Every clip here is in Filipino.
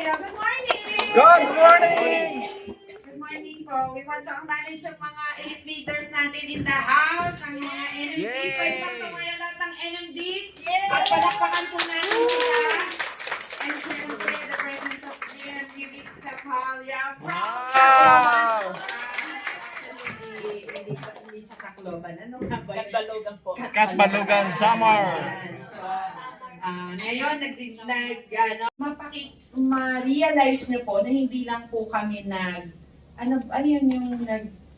kayo. Good morning! Good morning! Good morning po. We want to acknowledge yung mga elite leaders natin in the house, ang mga NMDs. Yay! Pwede bang tumaya lahat ng NMDs? At palakpakan po natin sila. And syempre, the presence of GMTV Tapalia. Wow! Hindi siya Tacloban. Ano nga ba? Katbalogan po. Katbalogan Summer. So, ngayon, ma-realize nyo po na hindi lang po kami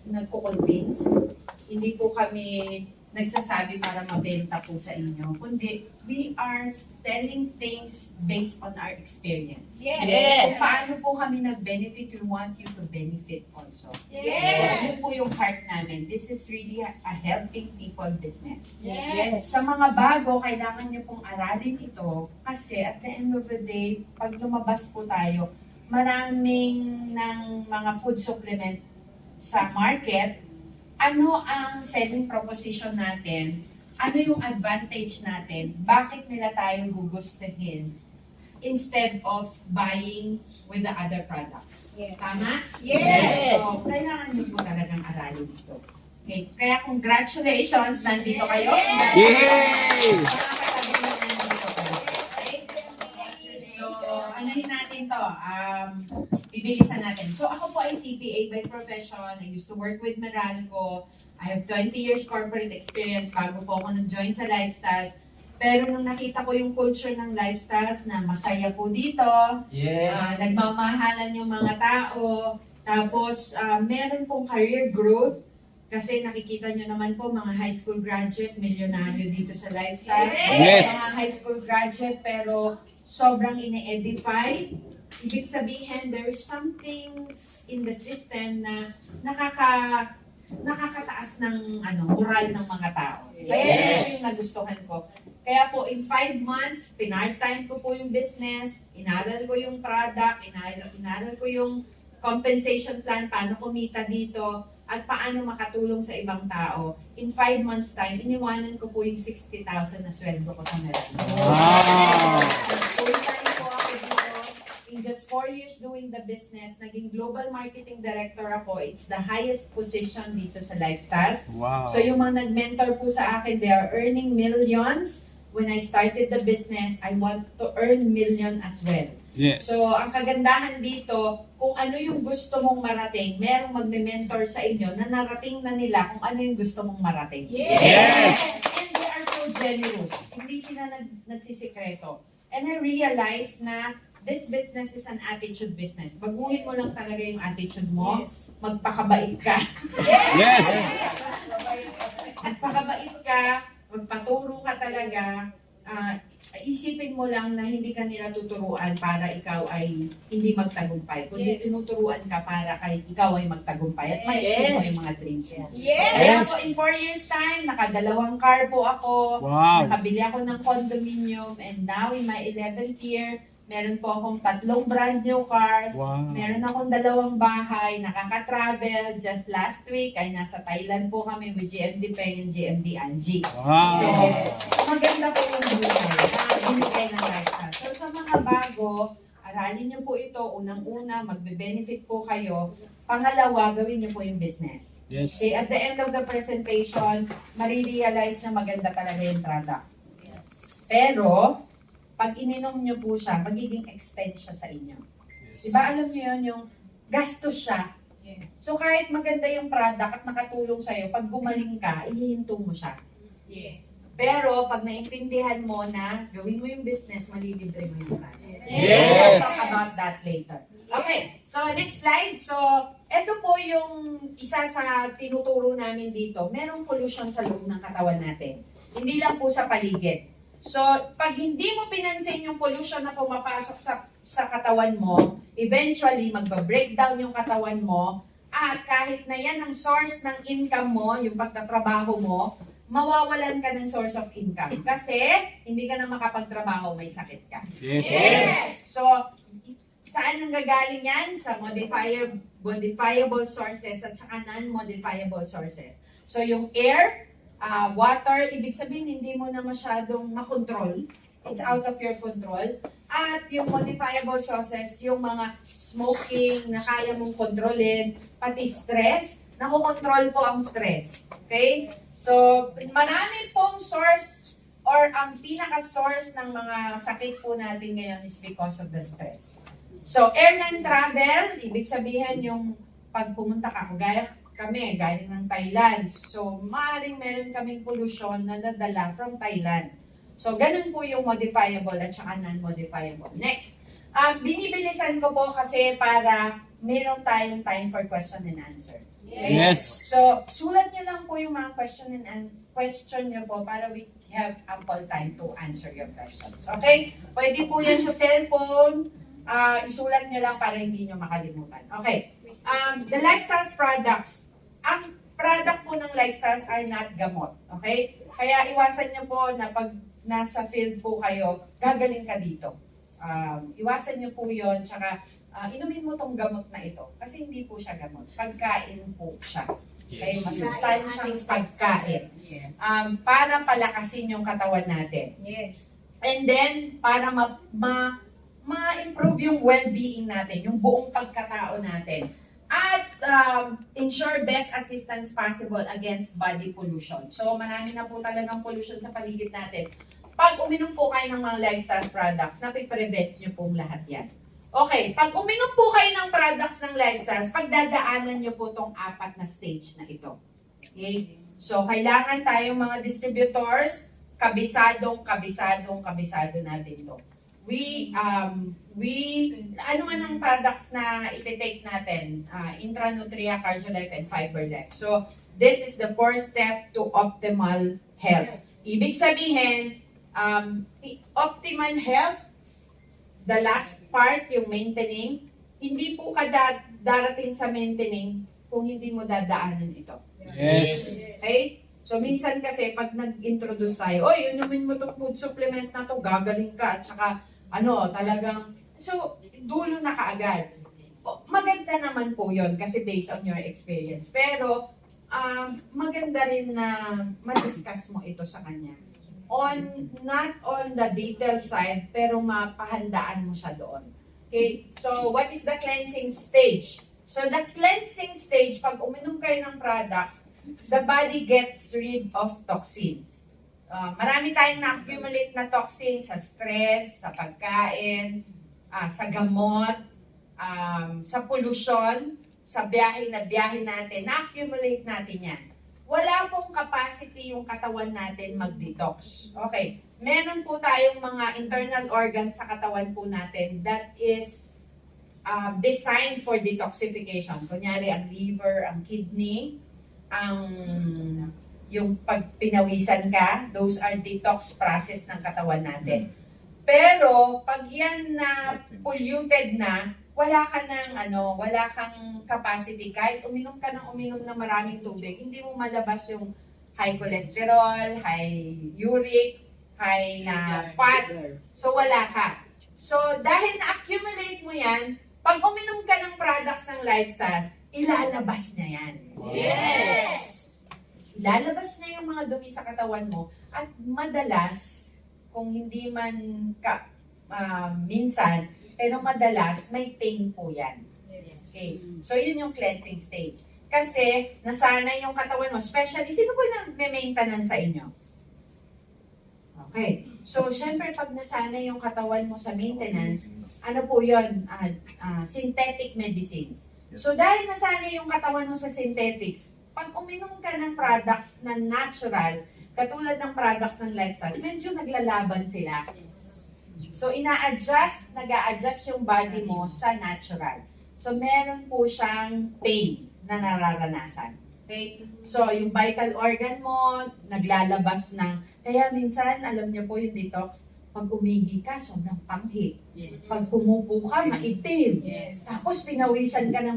nagko-convince. Hindi po kami nagsasabi para mabenta po sa inyo. Kundi, we are telling things based on our experience. Yes. Kung paano po kami nag-benefit, we want you to benefit also. Yes. Yun po yung heart namin. This is really a helping people business. Yes. Sa mga bago, kailangan niyo pong aralin ito kasi at the end of the day, pag lumabas po tayo, maraming ng mga food supplement sa market, ano ang selling proposition natin, ano yung advantage natin, bakit nila tayo gugustuhin instead of buying with the other products. Yes. Tama? Yes. So, kailangan niyo po talagang aralin ito. Okay. Kaya congratulations, nandito kayo. Yay! Mga katabi na nandito kayo. So, anuhin natin to. Bibilisan natin. So, ako po ay CPA by profession. I used to work with Meralco. I have 20 years corporate experience bago po ako nag-join sa Lifestyles. Pero nung nakita ko yung culture ng Lifestyles na masaya po dito, Yes. nagmamahalan yung mga tao, tapos meron pong career growth, kasi nakikita nyo naman po mga high school graduate, milyonaryo dito sa Lifestyles. Yes. Mga high school graduate pero sobrang ine-edify. Ibig sabihin, there is something in the system na nakakataas ng moral ng mga tao. Kaya ito yung nagustuhan ko. Kaya po, in 5 months, pinart-time ko po yung business, inaral ko yung product, inaral ko yung compensation plan, paano kumita dito, at paano makatulong sa ibang tao. In 5 months time, iniwanan ko po yung 60,000 na sweldo ko sa Meralco. Wow! Full-time po ako dito. In just 4 years doing the business, naging global marketing director ako. It's the highest position dito sa Lifestyles. Wow! So yung mga nag-mentor po sa akin, they are earning millions. When I started the business, I want to earn million as well. Yes. So, ang kagandahan dito, kung ano yung gusto mong marating, merong magme-mentor sa inyo na narating na nila kung ano yung gusto mong marating. Yes! And they are so generous. Hindi sila nagsisikreto. And I realized na this business is an attitude business. Baguhin mo lang talaga yung attitude mo. Yes. Magpakabait ka. Yes! At pakabait ka, magpaturo ka talaga. Isipin mo lang na hindi ka nila tuturuan para ikaw ay hindi magtagumpay. Kundi Yes. tinuturuan ka para ikaw ay magtagumpay at ma-achieve mo Yes. yung mga dreams mo. Yes. Kaya po in 4 years time, nakadalawang car po ako. Wow! Nakabili ako ng condominium and now in my 11th year, meron po akong 3 brand new cars. Wow! Meron akong 2 bahay, nakaka-travel. Just last week ay nasa Thailand po kami with GMD Peng and GMD Angie. So, Wow! maganda po yung buhay na binigay ng lifestyle. So, sa mga bago, aralin niyo po ito. Unang-una, magbe-benefit po kayo. Pangalawa, gawin niyo po yung business. Yes. Okay, at the end of the presentation, marirealize na maganda talaga yung product. Pero, pag ininom niyo po siya, magiging expense siya sa inyo. Diba alam niyo yun, yung gastos siya. So kahit maganda yung product at nakatulong sa'yo, pag gumaling ka, ihihinto mo siya. Yes. Pero pag naintindihan mo na gawin mo yung business, malilibre mo yung product. Yes! We'll talk about that later. Okay, so next slide. So, ito po yung isa sa tinuturo namin dito. Merong pollution sa loob ng katawan natin. Hindi lang po sa paligid. So, pag hindi mo pinansin yung pollution na pumapasok sa katawan mo, eventually, magba-breakdown yung katawan mo, at kahit na yan ang source ng income mo, yung pagtatrabaho mo, mawawalan ka ng source of income. Kasi, hindi ka na makapagtrabaho, may sakit ka. Yes! So, saan ang gagaling yan? Sa modifiable sources at saka non-modifiable sources. So, yung air, water, ibig sabihin hindi mo na masyadong makontrol It's out of your control. At yung modifiable sauces, yung mga smoking na kaya mong kontrolin, pati stress, nakokontrol po ang stress. Okay? So, marami pong source or ang pinaka-source ng mga sakit po natin ngayon is because of the stress. So, airline travel, ibig sabihin yung pag pumunta ka, gaya kami, galing ng Thailand. So, maaaring meron kaming pollution na nadala from Thailand. So, ganun po yung modifiable at saka non-modifiable. Next, binibilisan ko po kasi para meron tayong time for question and answer. Okay? Yes. So, sulat nyo lang po yung mga question nyo po para we have ample time to answer your questions. Okay? Pwede po yan sa cellphone. Isulat nyo lang para hindi nyo makalimutan. Okay. The Lifestyles products. Ang product po ng Lifestyles are not gamot. Okay? Kaya iwasan nyo po na pag nasa field po kayo, gagaling ka dito. Iwasan nyo po yon, tsaka inumin mo tong gamot na ito. Kasi hindi po siya gamot. Pagkain po siya. Okay? Masustansyang pagkain. Yes. Para palakasin yung katawan natin. Yes. And then, para ma-improve yung well-being natin, yung buong pagkatao natin. At ensure best assistance possible against body pollution. So, marami na po talagang pollution sa paligid natin. Pag uminom po kayo ng mga lifestyle products, napiprevent nyo pong lahat yan. Okay, pag uminom po kayo ng products ng lifestyles, pagdadaanan nyo po tong 4 na stage na ito. Okay? So, kailangan tayong mga distributors, kabisado natin to. Ano man ang products na iti-take natin? Intranutria, Cardiolife, and FiberLife. So, this is the first step to optimal health. Ibig sabihin, optimal health, the last part, yung maintaining, hindi po ka darating sa maintaining kung hindi mo dadaanan ito. Yes. Okay? So, minsan kasi, pag nag-introduce tayo, oy, inumin mo itong food supplement na to, gagaling ka, at saka, talagang, so, dulo na kaagad. Maganda naman po yon kasi based on your experience. Pero, maganda rin na ma-discuss mo ito sa kanya. Not on the detailed side, pero mapahandaan mo siya doon. Okay? So, what is the cleansing stage? So, the cleansing stage, pag uminom kayo ng products, the body gets rid of toxins. Marami tayong na-accumulate na toxins sa stress, sa pagkain, sa gamot, sa pollution, sa biyahe natin, na-accumulate natin yan. Wala pong capacity yung katawan natin mag-detox. Okay, meron po tayong mga internal organs sa katawan po natin that is designed for detoxification. Kunyari, ang liver, ang kidney, yung pagpinawisan ka, those are detox process ng katawan natin. Pero, pag yan na polluted na, wala kang capacity. Kahit uminom ng maraming tubig, hindi mo malabas yung high cholesterol, high uric, high na fats. So, wala ka. So, dahil na-accumulate mo yan, pag uminom ka ng products ng lifestyles, ilalabas na yan. Yes! Ilalabas na yung mga dumi sa katawan mo at madalas, kung hindi man minsan, pero madalas, may pain po yan. Okay. So, yun yung cleansing stage. Kasi, nasanay yung katawan mo. Especially, sino po yung nag-maintenance sa inyo? Okay. So, syempre, pag nasanay yung katawan mo sa maintenance, ano po yun? Synthetic medicines. So, dahil nasanay yung katawan mo sa synthetics, pag uminom ka ng products na natural, katulad ng products ng lifestyle, medyo naglalaban sila. So, nag-a-adjust yung body mo sa natural. So, meron po siyang pain na nararanasan. Okay? So, yung vital organ mo, naglalabas ng, kaya minsan, alam niyo po yung detox, pag umihi ka, sobrang panghi. Yes. Pag pumupo ka, maitim. Yes. Tapos, pinawisan ka ng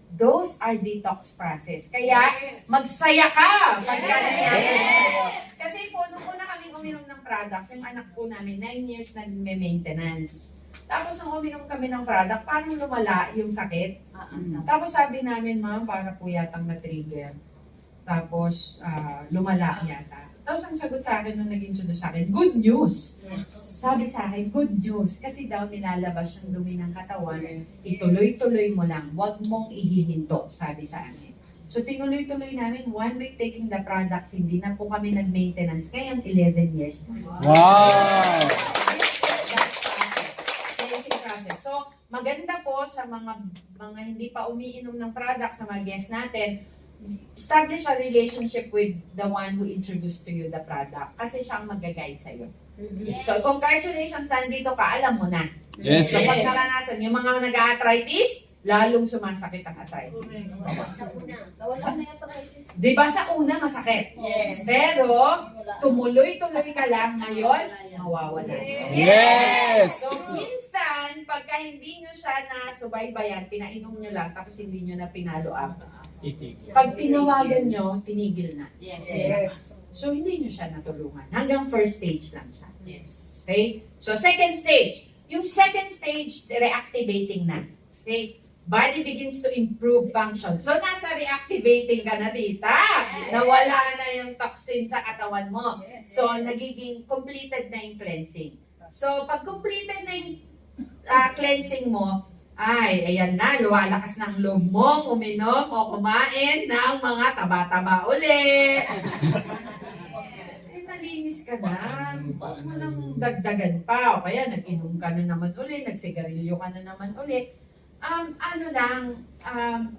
Those are detox process. Kaya, magsaya ka pag Yes. Kasi po, nung una kaming uminom ng products, yung anak po namin, 9 years na maintenance. Tapos, nung uminom kami ng product, parang lumala yung sakit. Tapos, sabi namin, ma'am, para po yatang na-trigger. Tapos, lumala yata. Tapos ang sagot sa akin nung nag-introduce sa akin, good news. Yes. Sabi sa akin, good news. Kasi daw nilalabas yung dumi ng katawan, ituloy-tuloy mo lang. Huwag mong ihihinto, sabi sa amin. So tinuloy-tuloy namin, 1 week taking the products, hindi na po kami nag-maintenance. Ngayon, 11 years na. Wow! Cleansing process. So, maganda po sa mga hindi pa umiinom ng products sa mga guests natin, establish a relationship with the one who introduced to you the product kasi siya ang mag-guide sa'yo. Yes. So, congratulations, nandito ka, alam mo na. Yes. So, pag naranasan, yung mga nag-arthritis, lalong sumasakit ang arthritis. Nawala na yung arthritis. Di ba sa una masakit? Yes. Pero, tumuloy-tuloy ka lang ngayon, mawawala. Yes! So, minsan, pagka hindi nyo siya nasubaybayan, pinainom nyo lang, tapos hindi nyo na pinalo up. Pag tinawagan nyo, tinigil na. Yes. So, hindi nyo siya natulungan. Hanggang first stage lang siya. Yes. Okay? So, second stage. Yung second stage, reactivating na. Okay? Body begins to improve function. So, nasa reactivating ka na, Rita. Nawala na yung toxin sa katawan mo. So, nagiging completed na yung cleansing. So, pag completed na yung cleansing mo, ay, ayan na, luwalakas ng loob mo, uminom o kumain ng mga taba-taba uli. Malinis ka na. Huwag mo nang dagdagan pa. O kaya, nag-inom ka na naman uli, nagsigarilyo ka na naman uli.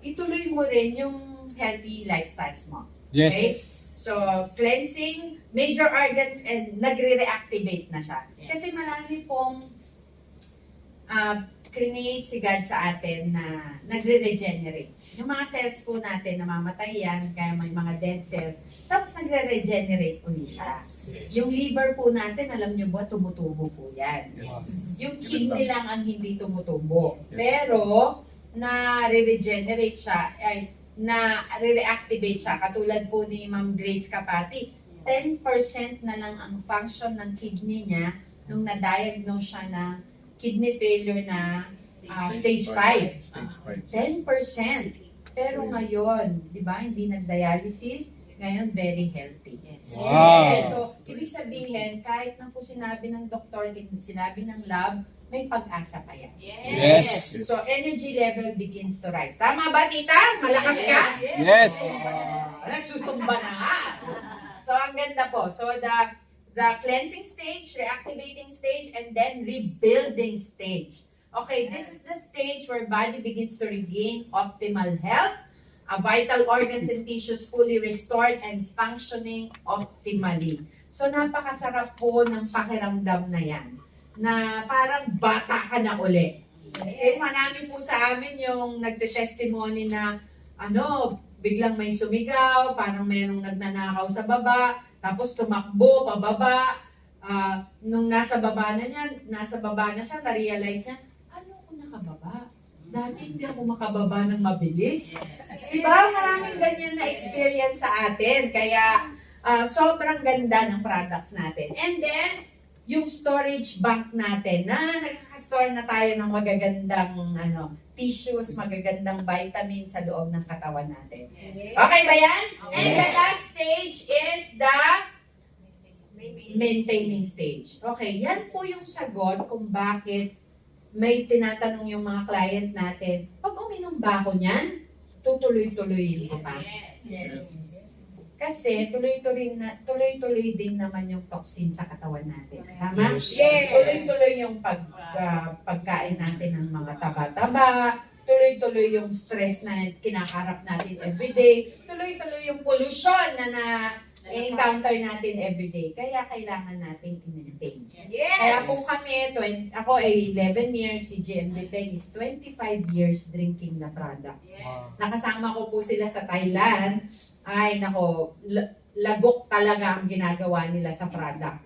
Ituloy mo rin yung healthy lifestyles mo. Okay? Yes. So, cleansing, major organs, and nagre-reactivate na siya. Kasi marami pong create si God sa atin na nagre-regenerate. Yung mga cells po natin, namamatay yan, kaya may mga dead cells. Tapos nagre-regenerate uli siya. Yung liver po natin, alam nyo ba, tumutubo po yan. Yung kidney lang ang hindi tumutubo. Pero, na-regenerate siya, ay, na-reactivate siya. Katulad po ni Ma'am Grace Capati, 10% na lang ang function ng kidney niya nung na-diagnose siya na kidney failure na stage 5. Stage 5. 10%. Pero ngayon, di ba, hindi nag-dialysis, ngayon very healthy. Wow. So, ibig sabihin, kahit na po sinabi ng doktor, sinabi ng lab, may pag-asa pa yan. Yes. So, energy level begins to rise. Tama ba, tita? Malakas ka? Yes. Nagsusumba na nga. So, ang ganda po. So, the cleansing stage, reactivating stage, and then rebuilding stage. Okay, this is the stage where body begins to regain optimal health, vital organs and tissues fully restored and functioning optimally. So, napakasarap po ng pakiramdam na yan, na parang bata ka na uli. Eh, marami po sa amin yung nagte-testimony na, biglang may sumigaw, parang mayroong nagnanakaw sa baba, tapos tumakbo pababa. Nung nasa baba na siya, na-realize niya, paano ako nakababa? Dati hindi ako makababa ng mabilis. Diba? Maraming ganyan na experience sa atin. Kaya, sobrang ganda ng products natin. And then, yung storage bank natin, na nagkaka-store na tayo ng magagandang tissues, magagandang vitamins sa loob ng katawan natin. Okay ba yan? And the last stage is the maintaining stage. Okay, yan po yung sagot kung bakit may tinatanong yung mga client natin, pag uminom ba ako niyan, tutuloy-tuloy ko pa. Kasi tuloy-tuloy din naman yung toxin sa katawan natin. Tama? Yes. Tuloy-tuloy yung pagkain natin ng mga taba-taba, tuloy-tuloy yung stress na kinakarap natin everyday, tuloy-tuloy yung pollution na encounter natin everyday. Kaya kailangan natin i-maintain. Kaya kung kami, ako ay 11 years, si GMD Peng is 25 years drinking the products. Nakasama ko po sila sa Thailand. Ay, nako, lagok talaga ang ginagawa nila sa product.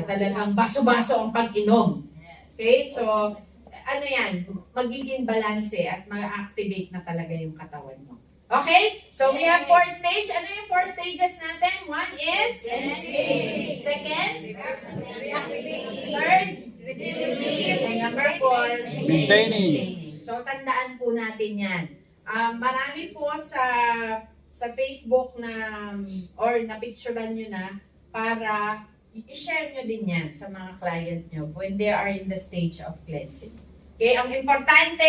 Talagang baso-baso ang pag-inom. Okay? So, yan, magiging balanse at mag-activate na talaga yung katawan mo. Okay? So, we have 4 stages. Ano yung 4 stages natin? 1 is? Second? Third? And number 4? Maintaining. So, tandaan po natin yan. Marami po sa Facebook na, or napicturean nyo na, para i-share nyo din yan sa mga client nyo when they are in the stage of cleansing. Okay, ang importante,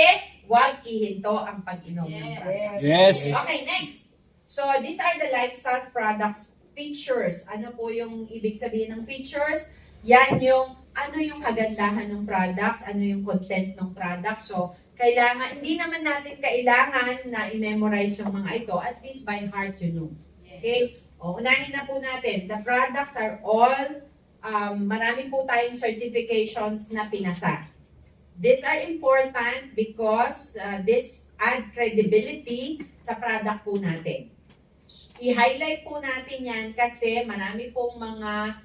huwag ihinto ang pag-inom ng product. Yes. Okay, next. So, these are the lifestyle products features. Ano po yung ibig sabihin ng features? Yan yung, ano yung kagandahan ng products, ano yung content ng product. So, kailangan, hindi naman natin kailangan na i-memorize yung mga ito, at least by heart you know. Okay? O, unahin na po natin. The products are all, marami po tayong certifications na pinasa. These are important because this add credibility sa product po natin. I-highlight po natin yan kasi marami pong mga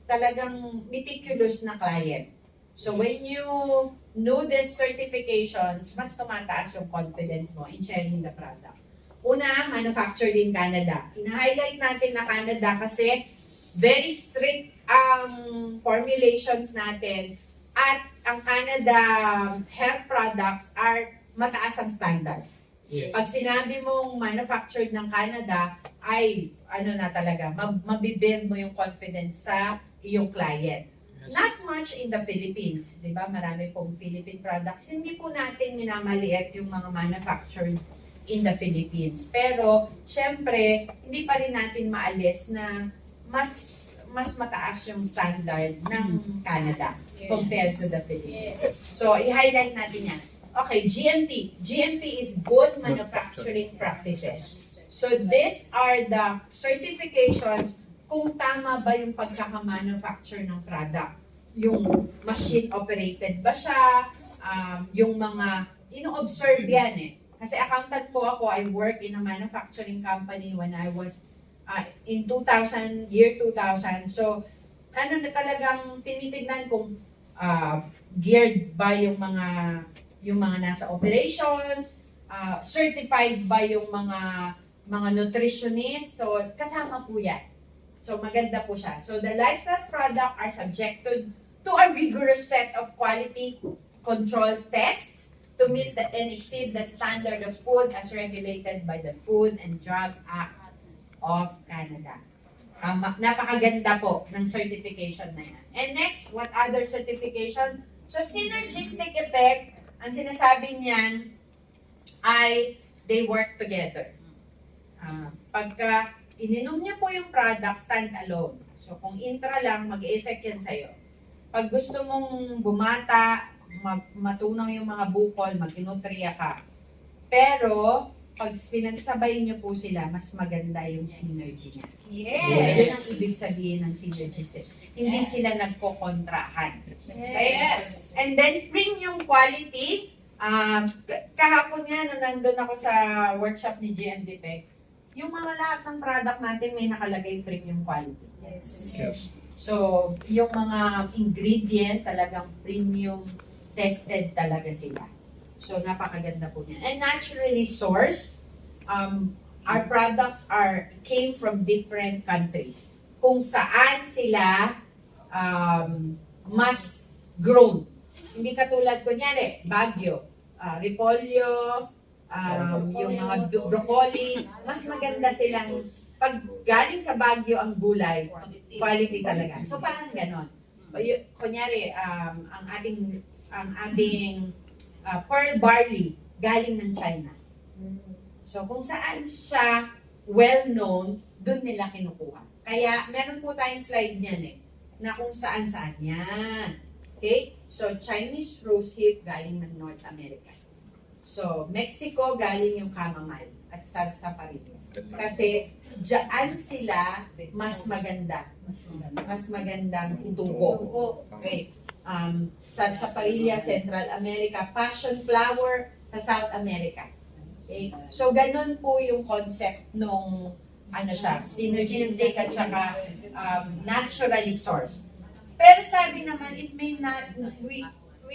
talagang meticulous na client. So when you know these certifications, mas tumataas yung confidence mo in sharing the products. Una, manufactured in Canada. Ina-highlight natin na Canada kasi very strict ang formulations natin at ang Canada health products are mataas ang standard. Yes. Pag sinabi mong manufactured ng Canada, ay ano na talaga, mabibuild mo yung confidence sa iyong client. Not much in the Philippines, di ba? Marami pong Philippine products. Hindi po natin minamaliit yung mga manufactured in the Philippines. Pero, syempre, hindi pa rin natin maalis na mas mataas yung standard ng Canada compared to the Philippines. So, i-highlight natin yan. Okay, GMP. GMP is Good Manufacturing Practices. So, these are the certifications kung tama ba yung pagkaka-manufacture ng product. Yung machine operated ba siya, yung mga, ino-observe yan eh. Kasi accountant po ako, I work in a manufacturing company when I was in 2000, year 2000. So, ano na talagang tinitignan kung geared ba yung mga nasa operations, certified ba yung mga nutritionists. So, kasama po yan. So, maganda po siya. So, the lifestyle product are subjected to a rigorous set of quality control tests to meet and exceed the standard of food as regulated by the Food and Drug Act of Canada. Napakaganda po ng certification na yan. And next, what other certification? So, synergistic effect, ang sinasabi niyan ay they work together. Pagka ininom niya po yung product, stand alone. So, kung intra lang, mag-effect yan sa'yo. Pag gusto mong bumata, matunaw yung mga bukol, mag-inutriya ka. Pero, pag pinagsabay niyo po sila, mas maganda yung synergy niya. Yun ang ibig sabihin ng synergistic. Hindi sila nagkokontrahan. Yes. And then, premium quality. Kahapon nga, nung nandun ako sa workshop ni GMDPEC, yung mga lahat ng product natin may nakalagay premium quality. Yes. So, yung mga ingredient talagang premium tested talaga sila. So, napakaganda po niyan. And naturally sourced, our products came from different countries. Kung saan sila mas grown. Hindi katulad, kunyari, Baguio, Repolyo, yung mga broccoli, mas maganda silang, pag galing sa Baguio ang gulay, quality talaga. So, parang ganon. Kunyari, ang ating pearl barley, galing ng China. So, kung saan siya well-known, dun nila kinukuha. Kaya, meron po tayong slide niyan eh, na kung saan-saan yan. Okay? So, Chinese rose hip galing ng North America. So, Mexico galing yung chamomile at sarsaparilla. Kasi, diyan sila mas maganda. Mas magandang itubo. Okay. Sarsaparilla, Central America, passion flower sa South America. Okay? So, ganun po yung concept nung synergistic at saka naturally sourced. Pero sabi naman, it may not, we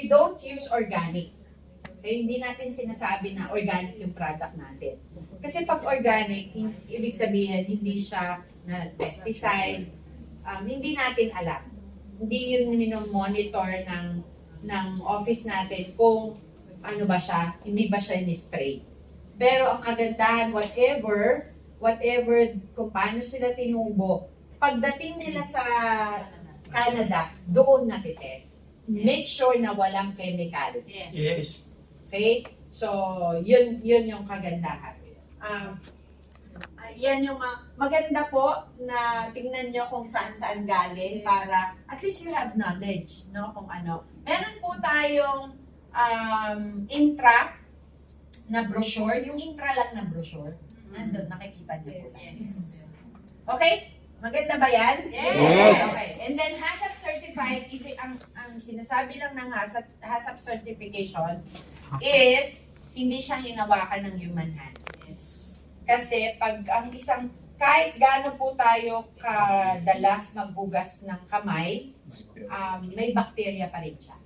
don't use organic. Okay? Hindi natin sinasabi na organic yung product natin. Kasi pag organic, ibig sabihin, hindi siya na pesticide, hindi natin alam. Hindi yun monitor ng office natin kung ano ba siya, hindi ba siya ni-spray. Pero ang kagandahan, whatever, kung paano sila tinubo, pagdating nila sa Canada, doon natitest. Make sure na walang chemical. Yes. Okay? So, yun yung kagandahan. Yan yung maganda po na tingnan nyo kung saan-saan galing para at least you have knowledge, no? Kung ano. Meron po tayong intra na brochure. Yung intra lang na brochure. Nandun, nakikita nyo po. Okay? Maganda ba yan? Yes. Okay. And then HACCP certified, ang sinasabi lang ng HACCP certification is hindi siya hinawakan ng human hand. Kasi pag ang kahit gaano po tayo kadalas maghugas ng kamay, may bacteria pa rin siya.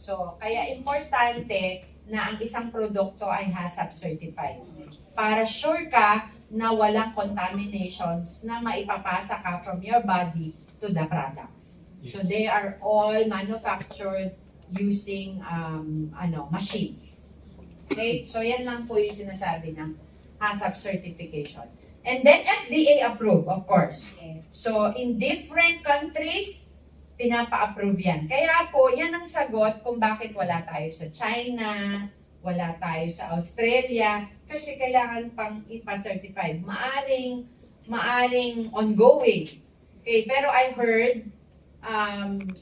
So, kaya importante na ang isang produkto ay HACCP certified. Para sure ka na walang contaminations na maipapasa ka from your body to the products. So, they are all manufactured using machines. Okay? So, yan lang po yung sinasabi ng HACCP certification. And then FDA approved, of course. So, in different countries, pinapa-approve yan. Kaya po, yan ang sagot kung bakit wala tayo sa China, wala tayo sa Australia, kasi kailangan pang ipa-certify. Maaring ongoing. Okay, pero I heard,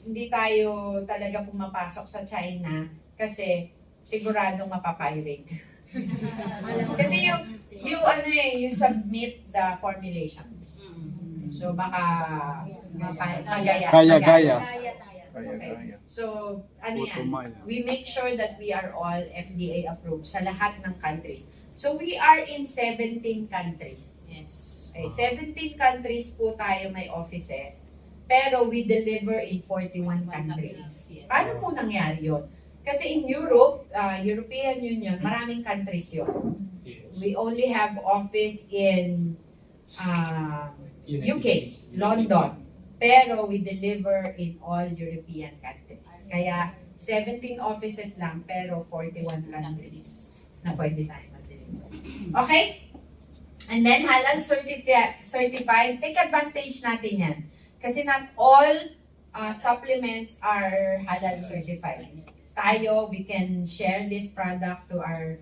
hindi tayo talaga pumapasok sa China kasi siguradong mapapirate. Kasi you submit the formulations. So baka magaya. Kaya. Okay. So ano yan? We make sure that we are all FDA approved sa lahat ng countries. So we are in 17 countries. Okay, 17 countries po tayo may offices. Pero we deliver in 41 countries. Paano po nangyari yun? Kasi in Europe, European Union, maraming countries yun. We only have office in UK, London. Pero we deliver in all European countries. Kaya 17 offices lang, pero 41 countries na pwede tayo mag-deliver. Okay? And then halal certified, take advantage natin yan. Kasi not all supplements are halal certified. Tayo, we can share this product to our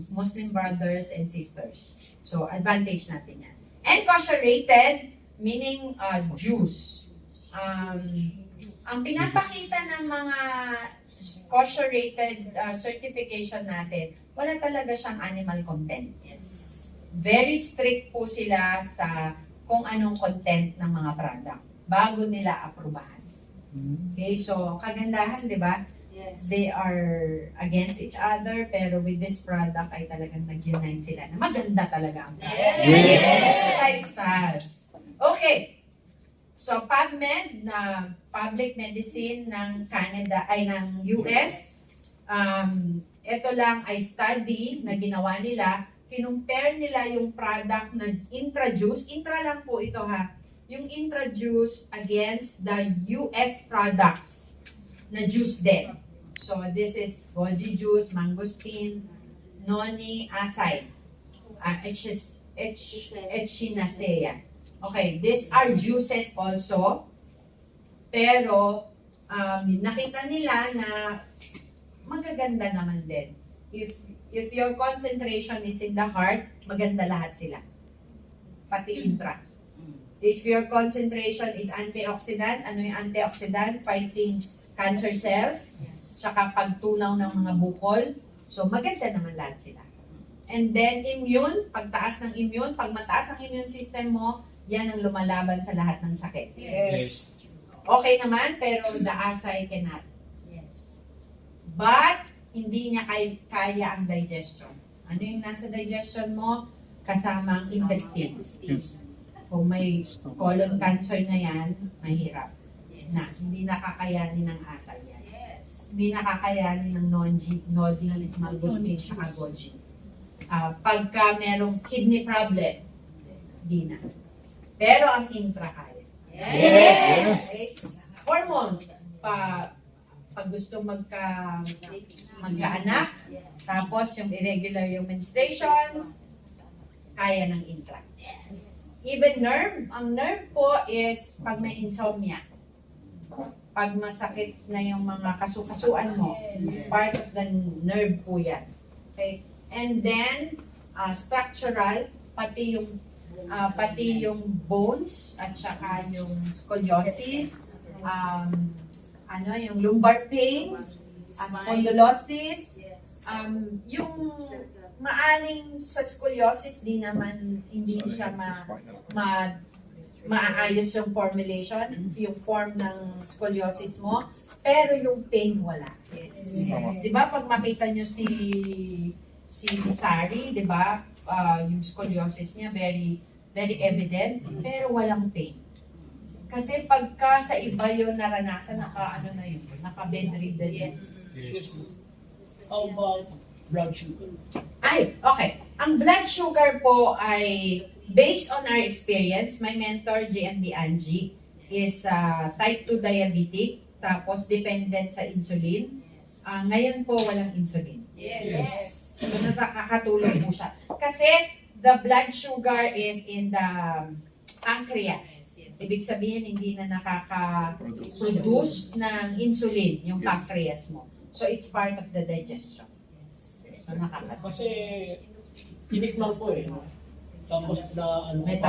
Muslim brothers and sisters. So, advantage natin yan. And kosher rated, meaning juice. Ang pinapakita ng mga kosher rated certification natin, wala talaga siyang animal content. Very strict po sila sa kung anong content ng mga product bago nila aprubahan. Okay, so kagandahan, di ba? They are against each other, pero with this product ay talagang nag-unite sila na maganda talaga ang product. Yes! Okay. So, PubMed, na public medicine ng Canada, ay ng US. Ito lang ay study na ginawa nila. Kinumpare nila yung product na Intrajuice. Intra lang po ito ha. Yung Intrajuice against the US products na juice din. So, this is goji juice, mangosteen, noni, asay, echinacea. Okay, these are juices also. Pero, nakita nila na magaganda naman din. If your concentration is in the heart, maganda lahat sila. Pati intra. If your concentration is antioxidant, ano yung antioxidant? Fighting cancer cells, saka pagtunaw ng mga bukol. So, maganda naman lahat sila. And then, immune, pagtaas ng immune, pag mataas ang immune system mo, yan ang lumalaban sa lahat ng sakit. Yes. Okay naman, pero the asay cannot. But, hindi niya kaya ang digestion. Ano yung nasa digestion mo? Kasama ang intestine. Kung may colon cancer na yan, mahirap. Na, hindi nakakayanin ng asay yan. Hindi nakakayanin ng nodi, mangosteen, saka goji. Pagka merong kidney problem, hindi na. Pero ang intra kaya. Okay? Hormones, pag gusto magkaanak, tapos yung irregular yung menstruations, kaya ng intra. even nerve. Ang nerve po is pag may insomnia. Pag masakit na yung mga kasukasuan mo, part of the nerve po yan. Okay? And then, structural, pati yung bones, at saka yung scoliosis, yung lumbar pain, spondylosis, yung maaning sa scoliosis, hindi siya maayos yung formulation, yung form ng scoliosis mo, pero yung pain wala. Di ba pag makita nyo si Sari, di ba, yung scoliosis niya very very evident, pero walang pain. Kasi pagka sa iba yun naranasan, naka-bedridden. Yes. How about blood sugar? Ay, okay. Ang blood sugar po ay based on our experience. My mentor, GMD Angie, is type 2 diabetic, tapos dependent sa insulin. Ngayon po, walang insulin. Yes. So, nakakatulong po siya. Kasi the blood sugar is in the pancreas. Ibig sabihin, hindi na nakaka-produce ng insulin yung pancreas mo. So, it's part of the digestion. So, nakakatulong. Kasi tinikman ko eh. Tapos na ano, May